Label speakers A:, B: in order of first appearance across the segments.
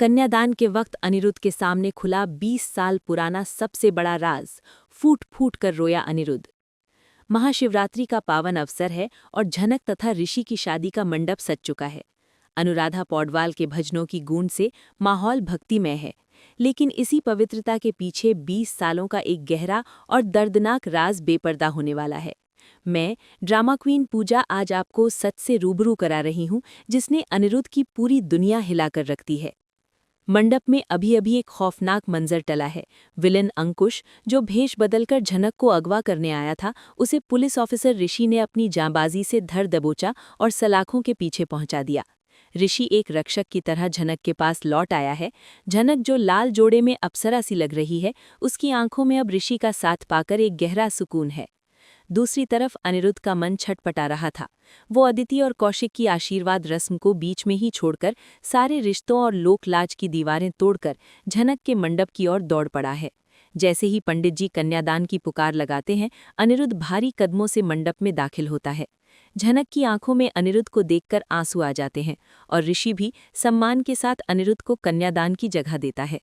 A: कन्यादान के वक्त अनिरुद्ध के सामने खुला 20 साल पुराना सबसे बड़ा राज। फूट फूट कर रोया अनिरुद्ध। महाशिवरात्रि का पावन अवसर है और झनक तथा ऋषि की शादी का मंडप सज चुका है। अनुराधा पौडवाल के भजनों की गूंज से माहौल भक्तिमय है, लेकिन इसी पवित्रता के पीछे 20 सालों का एक गहरा और दर्दनाक राज बेपर्दा होने वाला है। मैं ड्रामा क्वीन पूजा आज आपको सच से रूबरू करा रही हूं, जिसने अनिरुद्ध की पूरी दुनिया हिलाकर रख दी है। मंडप में अभी अभी एक खौफनाक मंजर टला है। विलेन अंकुश, जो भेष बदलकर झनक को अगवा करने आया था, उसे पुलिस ऑफिसर ऋषि ने अपनी जांबाजी से धर दबोचा और सलाखों के पीछे पहुंचा दिया। ऋषि एक रक्षक की तरह झनक के पास लौट आया है। झनक, जो लाल जोड़े में अप्सरा सी लग रही है, उसकी आंखों में अब ऋषि का साथ पाकर एक गहरा सुकून है। दूसरी तरफ अनिरुद्ध का मन छटपटा रहा था। वो अदिति और कौशिक की आशीर्वाद रस्म को बीच में ही छोड़कर सारे रिश्तों और लोकलाज की दीवारें तोड़कर झनक के मंडप की ओर दौड़ पड़ा है। जैसे ही पंडित जी कन्यादान की पुकार लगाते हैं, अनिरुद्ध भारी कदमों से मंडप में दाखिल होता है। झनक की आंखों में अनिरुद्ध को देखकर आंसू आ जाते हैं और ऋषि भी सम्मान के साथ अनिरुद्ध को कन्यादान की जगह देता है।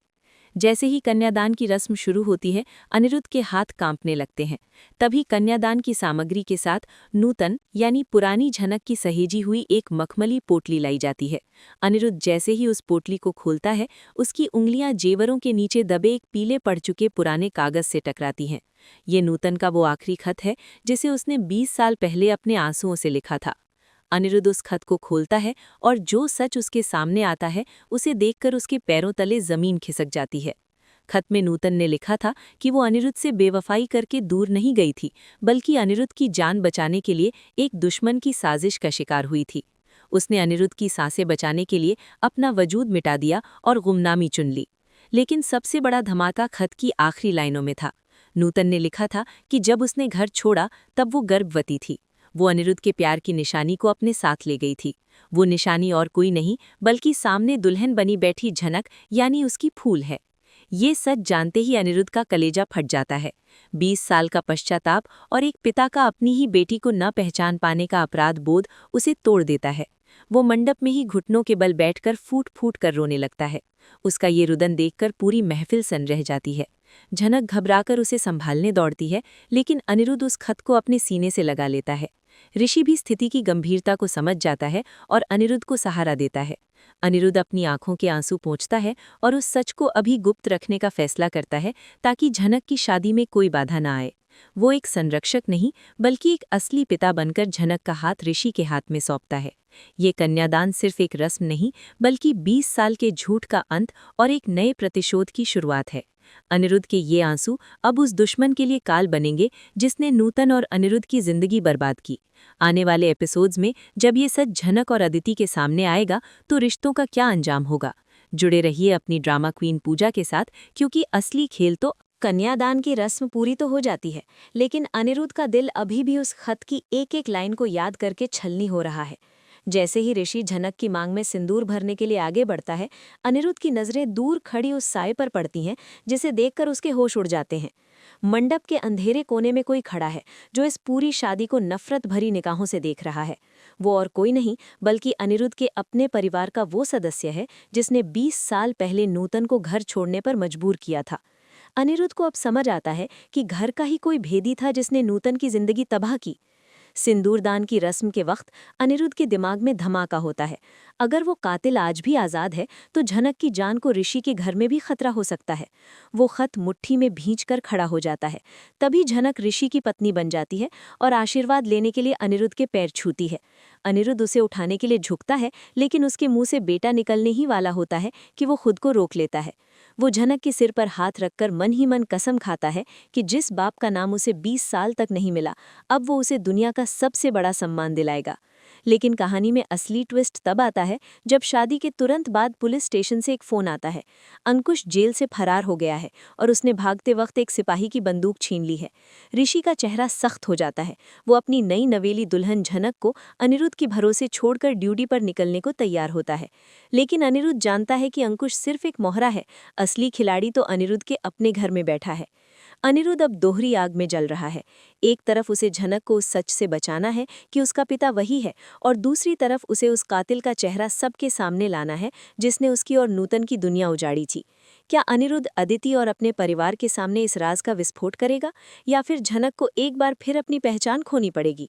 A: जैसे ही कन्यादान की रस्म शुरू होती है, अनिरुद्ध के हाथ कांपने लगते हैं। तभी कन्यादान की सामग्री के साथ नूतन यानी पुरानी झनक की सहेजी हुई एक मखमली पोटली लाई जाती है। अनिरुद्ध जैसे ही उस पोटली को खोलता है, उसकी उंगलियां जेवरों के नीचे दबे एक पीले पड़ चुके पुराने कागज से टकराती हैं। ये नूतन का वो आखिरी खत है जिसे उसने 20 साल पहले अपने आंसुओं से लिखा था। अनिरुद्ध उस खत को खोलता है और जो सच उसके सामने आता है, उसे देखकर उसके पैरों तले जमीन खिसक जाती है। खत में नूतन ने लिखा था कि वो अनिरुद्ध से बेवफाई करके दूर नहीं गई थी, बल्कि अनिरुद्ध की जान बचाने के लिए एक दुश्मन की साजिश का शिकार हुई थी। उसने अनिरुद्ध की सांसें बचाने के लिए अपना वजूद मिटा दिया और गुमनामी चुन ली। लेकिन सबसे बड़ा धमाका खत की आखिरी लाइनों में था। नूतन ने लिखा था कि जब उसने घर छोड़ा तब वो गर्भवती थी। वो अनिरुद्ध के प्यार की निशानी को अपने साथ ले गई थी। वो निशानी और कोई नहीं बल्कि सामने दुल्हन बनी बैठी झनक यानी उसकी फूल है। ये सच जानते ही अनिरुद्ध का कलेजा फट जाता है। 20 साल का पश्चाताप और एक पिता का अपनी ही बेटी को न पहचान पाने का अपराध बोध उसे तोड़ देता है। वो मंडप में ही घुटनों के बल बैठकर फूट फूट कर रोने लगता है। उसका ये रुदन देखकर पूरी महफिल सन रह जाती है। झनक घबराकर उसे संभालने दौड़ती है, लेकिन अनिरुद्ध उस खत को अपने सीने से लगा लेता है। ऋषि भी स्थिति की गंभीरता को समझ जाता है और अनिरुद्ध को सहारा देता है। अनिरुद्ध अपनी आंखों के आंसू पोंछता है और उस सच को अभी गुप्त रखने का फैसला करता है, ताकि झनक की शादी में कोई बाधा न आए। वो एक संरक्षक नहीं बल्कि एक असली पिता बनकर झनक का हाथ ऋषि के हाथ में सौंपता है। ये कन्यादान सिर्फ एक रस्म नहीं बल्कि 20 साल के झूठ का अंत और एक नए प्रतिशोध की शुरुआत है। अनिरुद्ध के ये आंसू अब उस दुश्मन के लिए काल बनेंगे जिसने नूतन और अनिरुद्ध की जिंदगी बर्बाद की। आने वाले एपिसोड्स में जब ये सच झनक और अदिति के सामने आएगा, तो रिश्तों का क्या अंजाम होगा। जुड़े रहिए अपनी ड्रामा क्वीन पूजा के साथ, क्योंकि असली खेल तो कन्यादान की रस्म पूरी तो हो जाती है, लेकिन अनिरुद्ध का दिल अभी भी उस खत की एक एक लाइन को याद करके छलनी हो रहा है। जैसे ही ऋषि झनक की मांग में सिंदूर भरने के लिए आगे बढ़ता है, अनिरुद्ध की नजरें दूर खड़ी उस साए पर पड़ती हैं, जिसे देखकर उसके होश उड़ जाते हैं। मंडप के अंधेरे कोने में कोई खड़ा है, जो इस पूरी शादी को नफरत भरी निगाहों से देख रहा है। वो और कोई नहीं बल्कि अनिरुद्ध के अपने परिवार का वो सदस्य है जिसने 20 साल पहले नूतन को घर छोड़ने पर मजबूर किया था। अनिरुद्ध को अब समझ आता है कि घर का ही कोई भेदी था जिसने नूतन की जिंदगी तबाह की। सिंदूरदान की रस्म के वक्त अनिरुद्ध के दिमाग में धमाका होता है। अगर वो कातिल आज भी आज़ाद है, तो झनक की जान को ऋषि के घर में भी खतरा हो सकता है। वो खत मुट्ठी में भींचकर खड़ा हो जाता है। तभी झनक ऋषि की पत्नी बन जाती है और आशीर्वाद लेने के लिए अनिरुद्ध के पैर छूती है। अनिरुद्ध उसे उठाने के लिए झुकता है, लेकिन उसके मुंह से बेटा निकलने ही वाला होता है कि वो खुद को रोक लेता है। वो झनक के सिर पर हाथ रखकर मन ही मन कसम खाता है कि जिस बाप का नाम उसे 20 साल तक नहीं मिला, अब वो उसे दुनिया का सबसे बड़ा सम्मान दिलाएगा। लेकिन कहानी में असली ट्विस्ट तब आता है जब शादी के तुरंत बाद पुलिस स्टेशन से एक फोन आता है। अंकुश जेल से फरार हो गया है और उसने भागते वक्त एक सिपाही की बंदूक छीन ली है। ऋषि का चेहरा सख्त हो जाता है। वो अपनी नई नवेली दुल्हन झनक को अनिरुद्ध के भरोसे छोड़कर ड्यूटी पर निकलने को तैयार होता है। लेकिन अनिरुद्ध जानता है कि अंकुश सिर्फ एक मोहरा है, असली खिलाड़ी तो अनिरुद्ध के अपने घर में बैठा है।
B: अनिरुद्ध अब दोहरी आग में जल रहा है। एक तरफ उसे झनक को उस सच से बचाना है कि उसका पिता वही है, और दूसरी तरफ उसे उस कातिल का चेहरा सबके सामने लाना है जिसने उसकी और नूतन की दुनिया उजाड़ी थी। क्या अनिरुद्ध अदिति और अपने परिवार के सामने इस राज का विस्फोट करेगा, या फिर झनक को एक बार फिर अपनी पहचान खोनी पड़ेगी?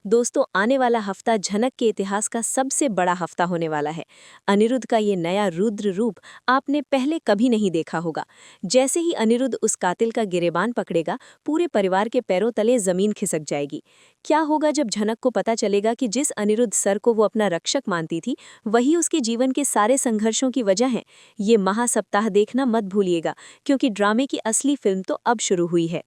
B: दोस्तों, आने वाला हफ्ता झनक के इतिहास का सबसे बड़ा हफ्ता होने वाला है। अनिरुद्ध का ये नया रुद्र रूप आपने पहले कभी नहीं देखा होगा। जैसे ही अनिरुद्ध उस कातिल का गिरेबान पकड़ेगा, पूरे परिवार के पैरों तले जमीन खिसक जाएगी। क्या होगा जब झनक को पता चलेगा कि जिस अनिरुद्ध सर को वो अपना रक्षक मानती थी, वही उसके जीवन के सारे संघर्षों की वजह है? ये महासप्ताह देखना मत भूलिएगा, क्योंकि ड्रामे की असली फिल्म तो अब शुरू हुई है।